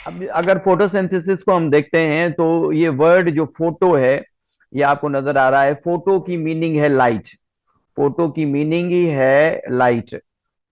अब अगर फोटोसिंथेसिस को हम देखते हैं तो ये वर्ड जो फोटो है, ये आपको नजर आ रहा है। फोटो की मीनिंग है लाइट। फोटो की मीनिंग ही है लाइट।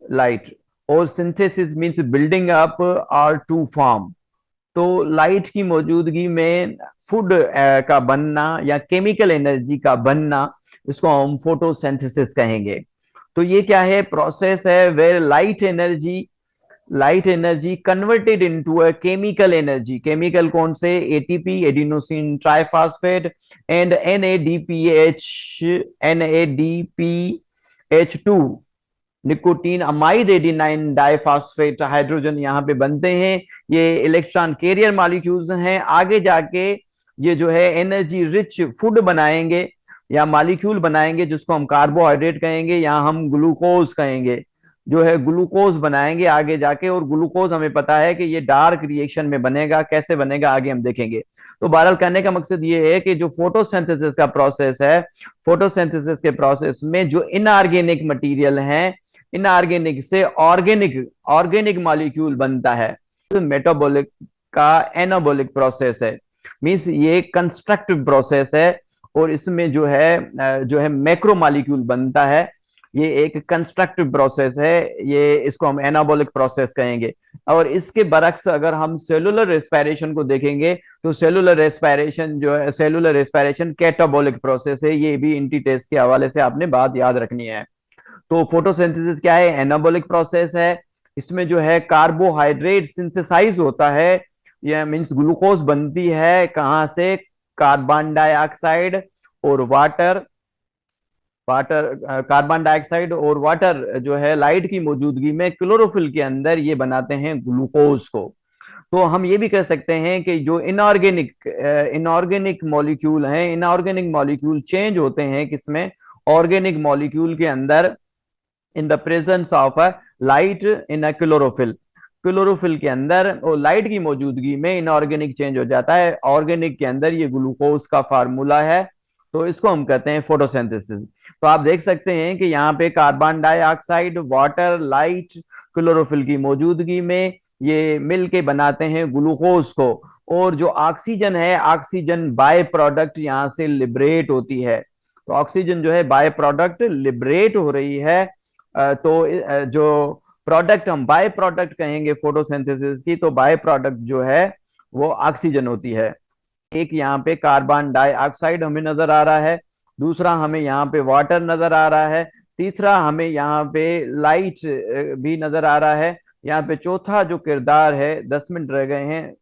लाइट। और सिंथेसिस मीन्स बिल्डिंग अप और टू फॉर्म। तो लाइट की मौजूदगी में फूड का बनना या केमिकल एनर्जी का बनना, इसको हम फोटोसिंथेसिस कहेंगे। तो ये क्या है, प्रोसेस है where light energy converted into a chemical energy. Chemical कौन से? ATP, adenosine triphosphate, and NADPH two, nicotinamide adenine diphosphate hydrogen यहाँ पे बनते हैं। ये इलेक्ट्रॉन कैरियर मॉलिक्यूल्स हैं। आगे जाके ये जो है एनर्जी रिच फूड बनाएंगे या मॉलिक्यूल बनाएंगे, जिसको हम कार्बोहाइड्रेट कहेंगे या हम ग्लूकोज कहेंगे। जो है ग्लूकोज बनाएंगे आगे जाके। और ग्लूकोज हमें पता है कि ये डार्क रिएक्शन में बनेगा। कैसे बनेगा आगे हम देखेंगे। तो बहरहाल कहने का मकसद ये है कि जो फोटोसिंथेसिस का प्रोसेस है, फोटोसिंथेसिस के प्रोसेस में जो इनऑर्गेनिक मटेरियल हैं, इनऑर्गेनिक से ऑर्गेनिक ऑर्गेनिक मॉलिक्यूल बनता है। तो मेटाबॉलिक का एनाबॉलिक प्रोसेस है। मींस ये कंस्ट्रक्टिव प्रोसेस है। और इसमें जो है मैक्रो मॉलिक्यूल बनता है। ये एक कंस्ट्रक्टिव प्रोसेस है। ये इसको हम एनाबॉलिक प्रोसेस कहेंगे। और इसके बरक्स अगर हम सेलुलर रेस्पिरेशन को देखेंगे तो सेलुलर रेस्पिरेशन कैटाबॉलिक प्रोसेस है। ये भी इंटी टेस्ट के हवाले से आपने बात याद रखनी है। तो फोटोसिंथेसिस क्या है? एनाबॉलिक प्रोसेस है। इसमें जो है कार्बोहाइड्रेट सिंथेसाइज होता है। यह मींस ग्लूकोज बनती है कहाँ से? कार्बन डाइऑक्साइड और वाटर। कार्बन डाइऑक्साइड और वाटर जो है लाइट की मौजूदगी में क्लोरोफिल के अंदर ये बनाते हैं ग्लूकोज को। तो हम ये भी कह सकते हैं कि जो इनऑर्गेनिक मॉलिक्यूल हैं, इनऑर्गेनिक मॉलिक्यूल चेंज होते हैं किसमें? ऑर्गेनिक मॉलिक्यूल के अंदर, in the presence of a light in a chlorophyll. Chlorophyll के अंदर और लाइट की मौजूदगी में इनऑर्गेनिक चेंज हो जाता है। ऑर्गेनिक के अंदर ये ग्लूकोज का फार्मूला है। तो इसको हम कहते हैं फोटोसिंथेसिस। तो आप देख सकते हैं कि यहाँ पे carbon dioxide, water, light, chlorophyll की मौजूदगी में ये मिल के बनाते हैं ग्लूकोज को। और जो ऑक्सीजन है, ऑक्सीजन बाय प्रोडक्ट यहाँ से लिबरेट होती है। तो ऑक्सीजन जो है बाय प्रोडक्ट लिबरेट हो रही है। जो प्रोडक्ट हम बाय प्रोडक्ट कहेंगे फोटोसिंथेसिस की, तो बाय प्रोडक्ट जो है वो ऑक्सीजन होती है। एक यहाँ पे कार्बन डाइऑक्साइड हमें नजर आ रहा है। दूसरा हमें यहाँ पे वाटर नजर आ रहा है। तीसरा हमें यहाँ पे लाइट भी नजर आ रहा है। यहाँ पे चौथा जो किरदार है, 10 मिनट रह गए हैं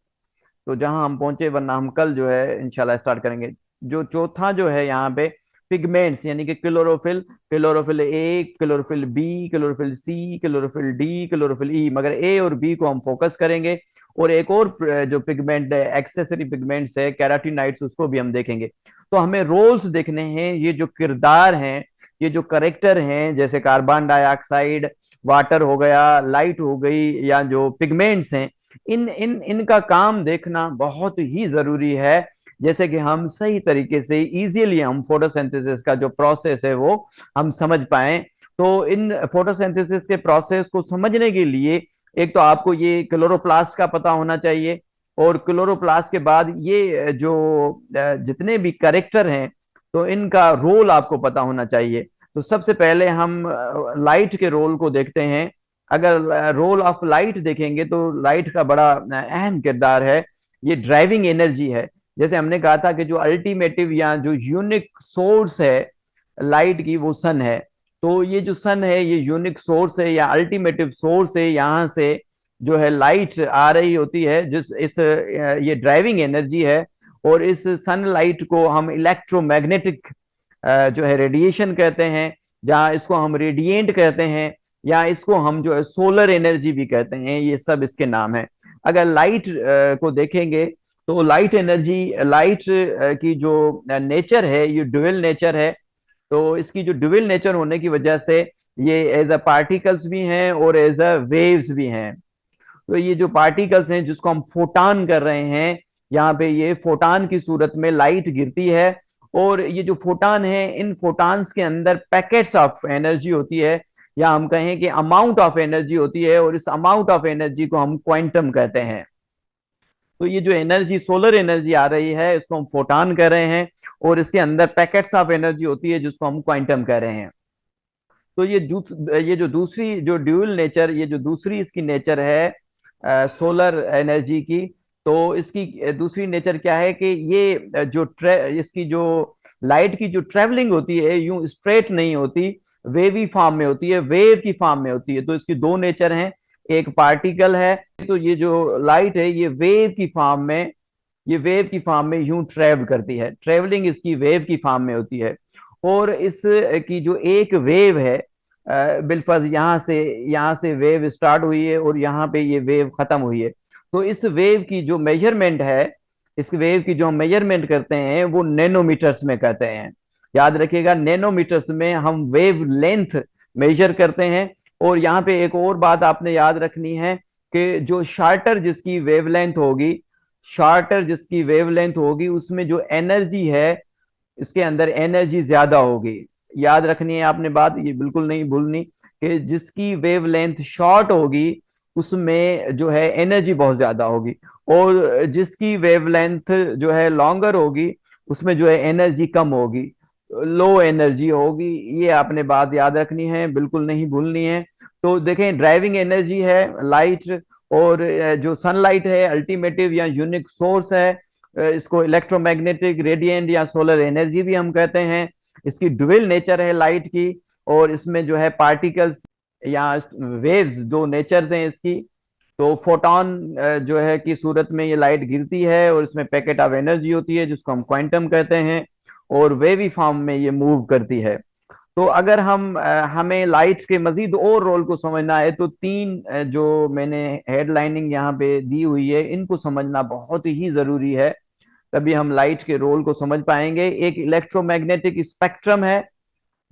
तो जहां हम पहुंचे, वरना हम कल जो है इंशाल्लाह स्टार्ट करेंगे। जो चौथा जो है यहाँ पे पिगमेंट्स, यानी कि chlorophyll. Chlorophyll A, chlorophyll B, chlorophyll C, chlorophyll D, chlorophyll E, मगर ए और बी को हम फोकस करेंगे। और एक और जो पिगमेंट है, एक्सेसरी पिगमेंट्स है, कैराटिनाइड्स, उसको भी हम देखेंगे। तो हमें रोल्स देखने हैं, ये जो किरदार हैं, ये जो करेक्टर हैं, जैसे कार्बन डाइऑक्साइड, वाटर हो गया, लाइट हो गई, या जो पिगमेंट्स हैं, इन इन इनका काम देखना बहुत ही जरूरी है। जैसे कि हम सही तरीके से इजीली हम फोटोसिंथेसिस का जो प्रोसेस है वो हम समझ पाए। तो इन फोटोसिंथेसिस के प्रोसेस को समझने के लिए एक तो आपको ये क्लोरोप्लास्ट का पता होना चाहिए। और क्लोरोप्लास्ट के बाद ये जो जितने भी करेक्टर हैं, तो इनका रोल आपको पता होना चाहिए। तो सबसे पहले हम लाइट के रोल को देखते हैं। अगर रोल ऑफ लाइट देखेंगे तो लाइट का बड़ा अहम किरदार है। ये ड्राइविंग एनर्जी है। जैसे हमने कहा था कि जो अल्टीमेटिव या जो यूनिक सोर्स है लाइट की, वो सन है। तो ये जो सन है, ये यूनिक सोर्स है या अल्टीमेटिव सोर्स है। यहाँ से जो है लाइट आ रही होती है, जिस इस ये ड्राइविंग एनर्जी है। और इस सनलाइट को हम इलेक्ट्रोमैग्नेटिक जो है रेडिएशन कहते हैं, जहाँ इसको हम रेडिएंट कहते हैं, या इसको हम जो है सोलर एनर्जी भी कहते हैं। ये सब इसके नाम है। अगर लाइट को देखेंगे तो लाइट की जो नेचर है, ये ड्यूअल नेचर है। तो इसकी जो ड्यूअल नेचर होने की वजह से ये एज अ पार्टिकल्स भी हैं और एज अ वेव्स भी हैं। तो ये जो पार्टिकल्स हैं जिसको हम फोटान कर रहे हैं, यहाँ पे ये फोटान की सूरत में लाइट गिरती है। और ये जो फोटान है, इन फोटान्स के अंदर पैकेट्स ऑफ एनर्जी होती है, या हम कहें कि अमाउंट ऑफ एनर्जी होती है। और इस अमाउंट ऑफ एनर्जी को हम क्वांटम कहते हैं। तो ये जो एनर्जी, सोलर एनर्जी आ रही है, इसको हम फोटॉन कह रहे हैं, और इसके अंदर पैकेट्स ऑफ एनर्जी होती है जिसको हम क्वांटम कह रहे हैं। तो ये जो दूसरी जो ड्यूल नेचर, ये जो दूसरी इसकी नेचर है सोलर एनर्जी की, तो इसकी दूसरी नेचर क्या है कि ये इसकी जो लाइट की जो ट्रेवलिंग होती है यूं स्ट्रेट नहीं होती, वेवी फॉर्म में होती है, वेव की फॉर्म में होती है। तो इसकी दो नेचर हैं, एक पार्टिकल है, तो ये जो लाइट है ये वेव की फॉर्म में, ये वेव की फॉर्म में यूं ट्रेवल करती है, ट्रेवलिंग इसकी वेव की फॉर्म में होती है। और इस की जो एक वेव है बिलफर्ज यहाँ से वेव स्टार्ट हुई है और यहाँ पे ये वेव खत्म हुई है। तो इस वेव की जो मेजरमेंट है, इस वेव की जो हम मेजरमेंट करते हैं वो नैनोमीटर्स में करते हैं। याद रखिएगा, नैनोमीटर्स में हम वेव लेंथ मेजर करते हैं। और यहाँ पे एक और बात आपने याद रखनी है कि जो शॉर्टर जिसकी वेवलेंथ होगी उसमें जो एनर्जी है, इसके अंदर एनर्जी ज्यादा होगी। याद रखनी है आपने बात, ये बिल्कुल नहीं भूलनी कि जिसकी वेवलेंथ शॉर्ट होगी उसमें जो है एनर्जी बहुत ज्यादा होगी, और जिसकी वेवलेंथ जो है लॉन्गर होगी उसमें जो है एनर्जी कम होगी, लो एनर्जी होगी। ये आपने बात याद रखनी है, बिल्कुल नहीं भूलनी है। तो देखें, ड्राइविंग एनर्जी है लाइट, और जो सनलाइट है अल्टीमेटिव या यूनिक सोर्स है, इसको इलेक्ट्रोमैग्नेटिक, रेडिएंट या सोलर एनर्जी भी हम कहते हैं। इसकी ड्यूअल नेचर है लाइट की, और इसमें जो है पार्टिकल्स या वेव्स दो नेचर्स हैं इसकी। तो फोटॉन जो है की सूरत में ये लाइट गिरती है और इसमें पैकेट ऑफ एनर्जी होती है जिसको हम क्वांटम कहते हैं, और वेवी फॉर्म में ये मूव करती है। तो अगर हमें लाइट्स के मजीद और रोल को समझना है तो तीन जो मैंने हेडलाइनिंग यहाँ पे दी हुई है इनको समझना बहुत ही जरूरी है, तभी हम लाइट के रोल को समझ पाएंगे। एक इलेक्ट्रोमैग्नेटिक स्पेक्ट्रम है,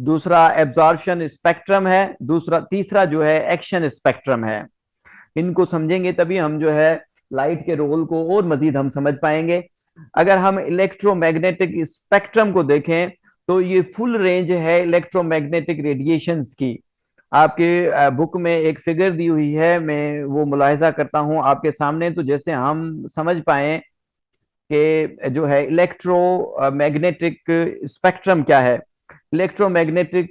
दूसरा एब्जॉर्प्शन स्पेक्ट्रम है, तीसरा जो है एक्शन स्पेक्ट्रम है। इनको समझेंगे तभी हम जो है लाइट के रोल को और मजीद हम समझ पाएंगे। अगर हम इलेक्ट्रोमैग्नेटिक स्पेक्ट्रम को देखें तो ये फुल रेंज है इलेक्ट्रोमैग्नेटिक रेडिएशंस की। आपके बुक में एक फिगर दी हुई है, मैं वो मुलाहिजा करता हूं आपके सामने, तो जैसे हम समझ पाए कि जो है इलेक्ट्रोमैग्नेटिक स्पेक्ट्रम क्या है। इलेक्ट्रोमैग्नेटिक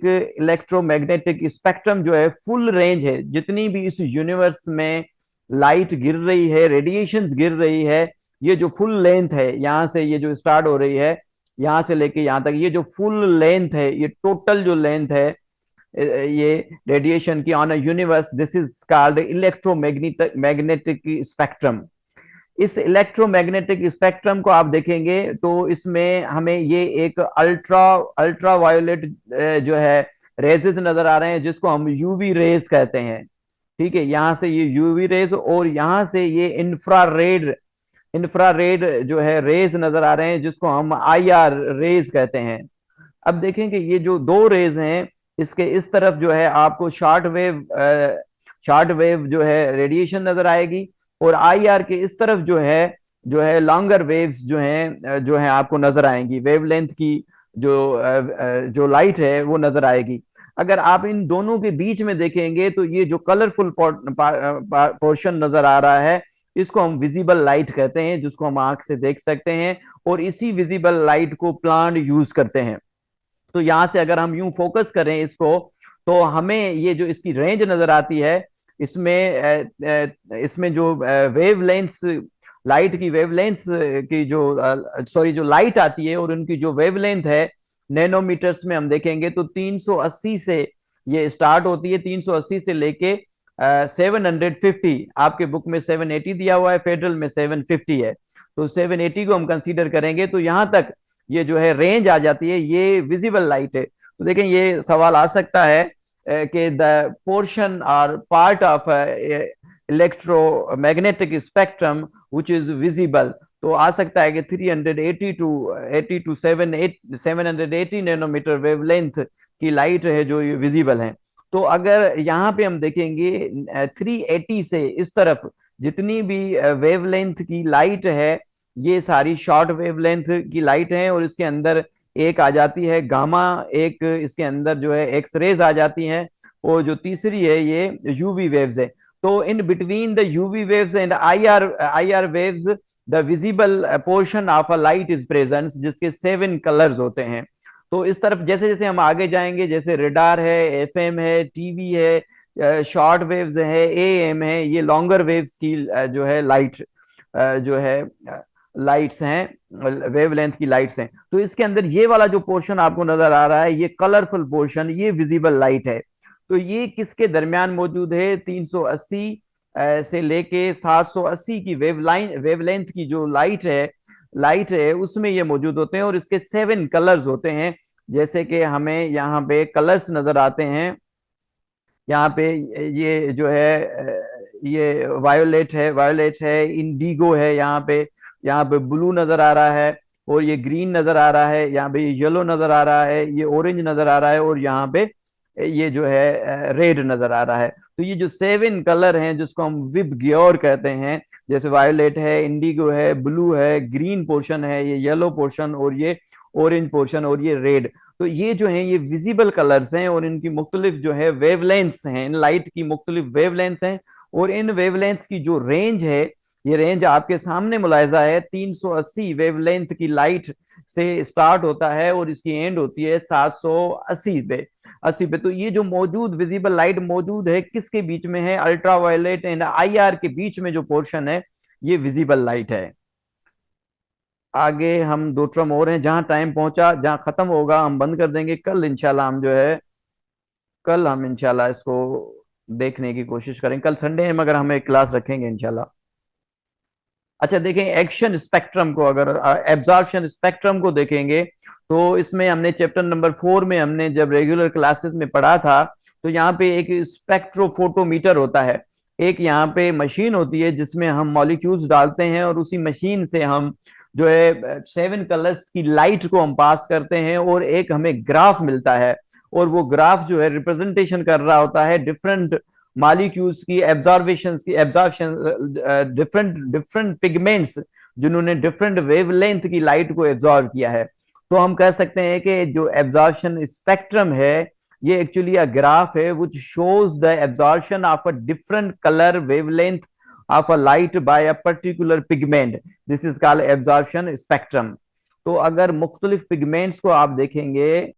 स्पेक्ट्रम जो है फुल रेंज है, जितनी भी इस यूनिवर्स में लाइट गिर रही है, रेडिएशंस गिर रही है, ये जो फुल लेंथ है, यहां से ये जो स्टार्ट हो रही है यहां से लेके यहां तक, ये जो फुल लेंथ है, ये टोटल जो लेंथ है ये रेडिएशन की on a universe, this is called electromagnetic spectrum. इस इलेक्ट्रोमैग्नेटिक स्पेक्ट्रम को आप देखेंगे तो इसमें हमें ये एक अल्ट्रा वायोलेट जो है रेजेस नजर आ रहे हैं जिसको हम यूवी रेज कहते हैं। ठीक है, यहां से ये यूवी रेज और यहां से ये इंफ्रारेड जो है रेज नजर आ रहे हैं जिसको हम आईआर रेज कहते हैं। अब देखें कि ये जो दो रेज हैं, इसके इस तरफ जो है आपको शॉर्ट वेव जो है रेडिएशन नजर आएगी, और आईआर के इस तरफ जो है लॉन्गर वेव्स जो है आपको नजर आएंगी, वेवलेंथ की जो लाइट है वो नजर आएगी। अगर आप इन दोनों के बीच में देखेंगे तो ये जो कलरफुल पोर्शन नजर आ रहा है इसको हम विजिबल लाइट कहते हैं, जिसको हम आंख से देख सकते हैं, और इसी विजिबल लाइट को प्लांट यूज करते हैं। तो यहां से अगर हम यूं फोकस करें इसको, तो हमें ये जो इसकी रेंज नजर आती है, इसमें जो वेवलेंथ्स, लाइट की वेवलेंथ्स की जो लाइट आती है और उनकी जो वेवलेंथ है नैनोमीटर्स में हम देखेंगे तो 380 से ये स्टार्ट होती है, 380 से लेके 750। आपके बुक में 780 दिया हुआ है, फेडरल में 750 है, तो 780 को हम कंसीडर करेंगे तो यहां तक ये जो है रेंज आ जाती है, ये विजिबल लाइट है। तो देखें, ये सवाल आ सकता है कि द पोर्शन और part of electromagnetic spectrum which is visible, तो आ सकता है कि 380 टू 780 नैनोमीटर वेवलेंथ की लाइट है जो ये विजिबल है। तो अगर यहाँ पे हम देखेंगे 380 से इस तरफ जितनी भी वेवलेंथ की लाइट है ये सारी शॉर्ट वेवलेंथ की लाइट है, और इसके अंदर एक आ जाती है गामा, एक इसके अंदर जो है एक्स रेज आ जाती हैं, और जो तीसरी है ये यूवी वेव्स है। तो in between the UV waves and IR waves the visible portion of a light is present, जिसके 7 कलर्स होते हैं। तो इस तरफ जैसे जैसे हम आगे जाएंगे, जैसे रेडार है, एफएम है, टीवी है, शॉर्ट वेव्स है, एएम है, ये लॉन्गर वेव्स की जो है लाइट जो है लाइट्स हैं, वेवलेंथ की लाइट्स हैं। तो इसके अंदर ये वाला जो पोर्शन आपको नजर आ रहा है, ये कलरफुल पोर्शन, ये विजिबल लाइट है। तो ये किसके दरमियान मौजूद है? 380 से लेके 780 की वेवलेंथ की जो लाइट है उसमें ये मौजूद होते हैं, और इसके 7 कलर्स होते हैं। जैसे कि हमें यहाँ पे कलर्स नजर आते हैं, यहाँ पे ये जो है ये वायोलेट है, इंडिगो है, यहाँ पे ब्लू नजर आ रहा है, और ये ग्रीन नजर आ रहा है, यहाँ पे ये येलो नजर आ रहा है, ये ऑरेंज नजर आ रहा है, और यहाँ पे ये जो है रेड नजर आ रहा है। तो ये जो 7 कलर हैं जिसको हम विब ग्योर कहते हैं, जैसे वायोलेट है, इंडिगो है, ब्लू है, ग्रीन पोर्शन है, ये येलो पोर्शन, और ये ऑरेंज पोर्शन, और ये रेड। तो ये जो है ये विजिबल कलर्स हैं, और इनकी मुख्तलिफ जो है वेवलेंथ्स हैं, इन लाइट की मुख्तलिफ वेवलेंथ्स हैं। और इन वेवलेंथ्स की जो रेंज है, ये रेंज आपके सामने मुलायजा है, 380 वेवलेंथ की लाइट से स्टार्ट होता है, और इसकी एंड होती है 780 पे। तो ये जो मौजूद विजिबल लाइट मौजूद है, किसके बीच में है? अल्ट्रा वायलेट एंड आईआर के बीच में जो पोर्शन है, ये विजिबल लाइट है। आगे हम दो टर्म और हैं, जहां टाइम पहुंचा, जहां खत्म होगा हम बंद कर देंगे। कल हम इंशाल्लाह इसको देखने की कोशिश करेंगे। कल संडे है मगर हम एक क्लास रखेंगे इंशाल्लाह। अच्छा देखें, एक्शन स्पेक्ट्रम को, अगर एब्जॉर्प्शन स्पेक्ट्रम को देखेंगे, तो इसमें हमने चैप्टर नंबर 4 में हमने जब रेगुलर क्लासेस में पढ़ा था, तो यहाँ पे एक स्पेक्ट्रोफोटोमीटर होता है। एक यहाँ पे मशीन होती है जिसमें हम मॉलिक्यूल्स डालते हैं, और उसी मशीन से हम जो है 7 कलर्स की लाइट को हम पास करते हैं, और एक हमें ग्राफ मिलता है। और वो ग्राफ जो है रिप्रेजेंटेशन कर रहा होता है डिफरेंट मॉलिक्यूल्स की एब्जॉर्प्शन, डिफरेंट डिफरेंट पिगमेंट्स जिन्होंने डिफरेंट वेवलेंथ की लाइट को एब्जॉर्ब किया है। तो हम कह सकते हैं कि जो एब्जॉर्प्शन स्पेक्ट्रम है, ये एक्चुअली अ ग्राफ है which shows the absorption of a different colour wavelength of a light by a particular pigment. This is called absorption spectrum. तो अगर मुख्तलिफ पिगमेंट्स को आप देखेंगे,